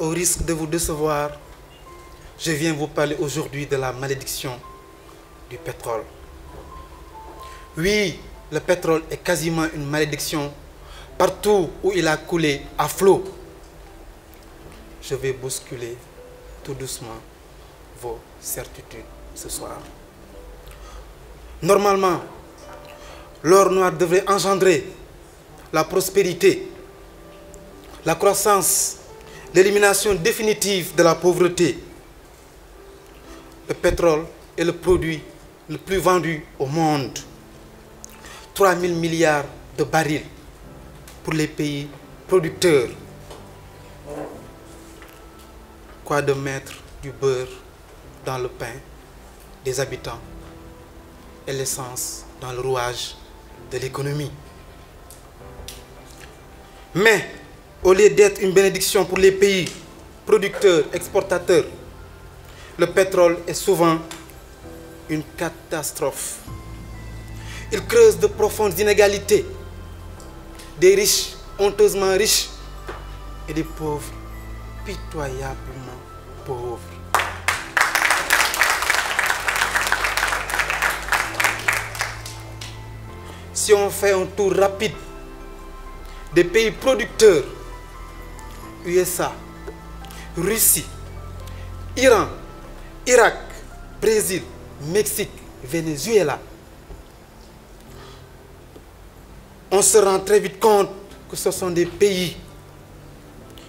Au risque de vous décevoir, je viens vous parler aujourd'hui de la malédiction du pétrole. Oui, le pétrole est quasiment une malédiction partout où il a coulé à flot. Je vais bousculer tout doucement vos certitudes ce soir. Normalement, l'or noir devrait engendrer la prospérité, la croissance, l'élimination définitive de la pauvreté. Le pétrole est le produit le plus vendu au monde. 3 000 milliards de barils pour les pays producteurs. Quoi de mettre du beurre dans le pain des habitants et l'essence dans le rouage de l'économie. Mais au lieu d'être une bénédiction pour les pays producteurs, exportateurs, le pétrole est souvent une catastrophe. Il creuse de profondes inégalités, des riches honteusement riches et des pauvres pitoyablement pauvres. Si on fait un tour rapide des pays producteurs, USA, Russie, Iran, Irak, Brésil, Mexique, Venezuela, on se rend très vite compte que ce sont des pays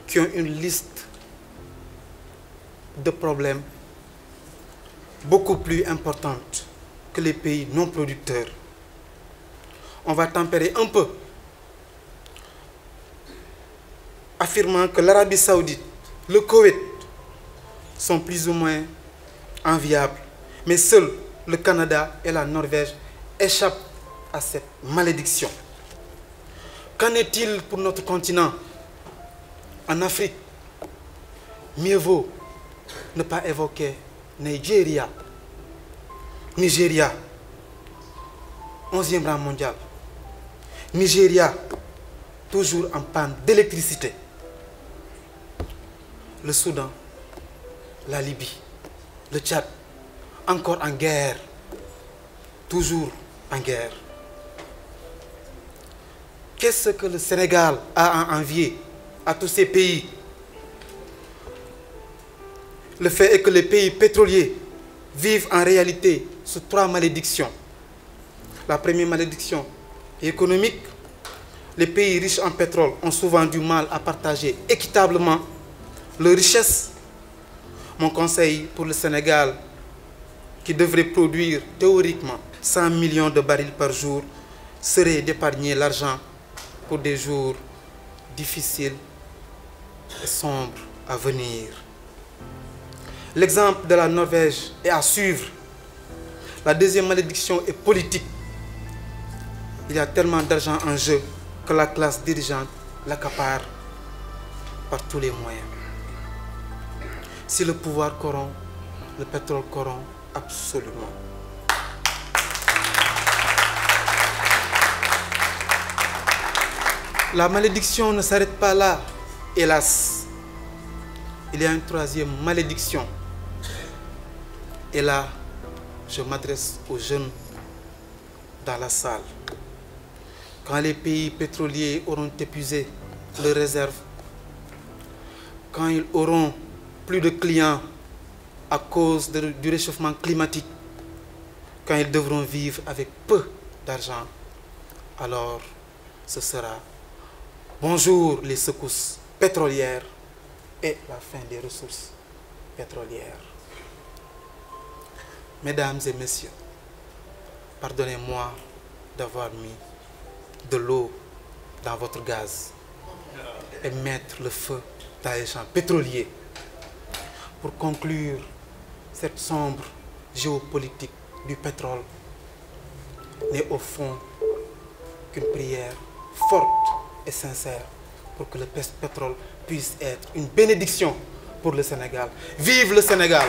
qui ont une liste de problèmes beaucoup plus importante que les pays non producteurs. On va tempérer un peu, affirmant que l'Arabie Saoudite, le Koweït sont plus ou moins enviables, mais seuls le Canada et la Norvège échappent à cette malédiction. Qu'en est-il pour notre continent? En Afrique, mieux vaut ne pas évoquer Nigeria. Nigeria, 11e rang mondial. Nigeria, toujours en panne d'électricité. Le Soudan, la Libye, le Tchad, encore en guerre. Toujours en guerre. Qu'est-ce que le Sénégal a à envier à tous ces pays? Le fait est que les pays pétroliers vivent en réalité sous 3 malédictions. La première malédiction est économique. Les pays riches en pétrole ont souvent du mal à partager équitablement leurs richesses. Mon conseil pour le Sénégal, qui devrait produire théoriquement 100 millions de barils par jour, serait d'épargner l'argent pour des jours difficiles et sombres à venir. L'exemple de la Norvège est à suivre. La deuxième malédiction est politique. Il y a tellement d'argent en jeu que la classe dirigeante l'accapare par tous les moyens. Si le pouvoir corrompt, le pétrole corrompt absolument. La malédiction ne s'arrête pas là, hélas. Il y a une troisième malédiction. Et là, je m'adresse aux jeunes dans la salle. Quand les pays pétroliers auront épuisé leurs réserves, quand ils auront plus de clients à cause du réchauffement climatique, quand ils devront vivre avec peu d'argent, alors ce sera bonjour les secousses pétrolières et la fin des ressources pétrolières. Mesdames et messieurs, pardonnez-moi d'avoir mis de l'eau dans votre gaz et mettre le feu dans les champs pétroliers. Pour conclure cette sombre géopolitique du pétrole, n'est au fond qu'une prière forte et sincère pour que le pétrole puisse être une bénédiction pour le Sénégal. Vive le Sénégal!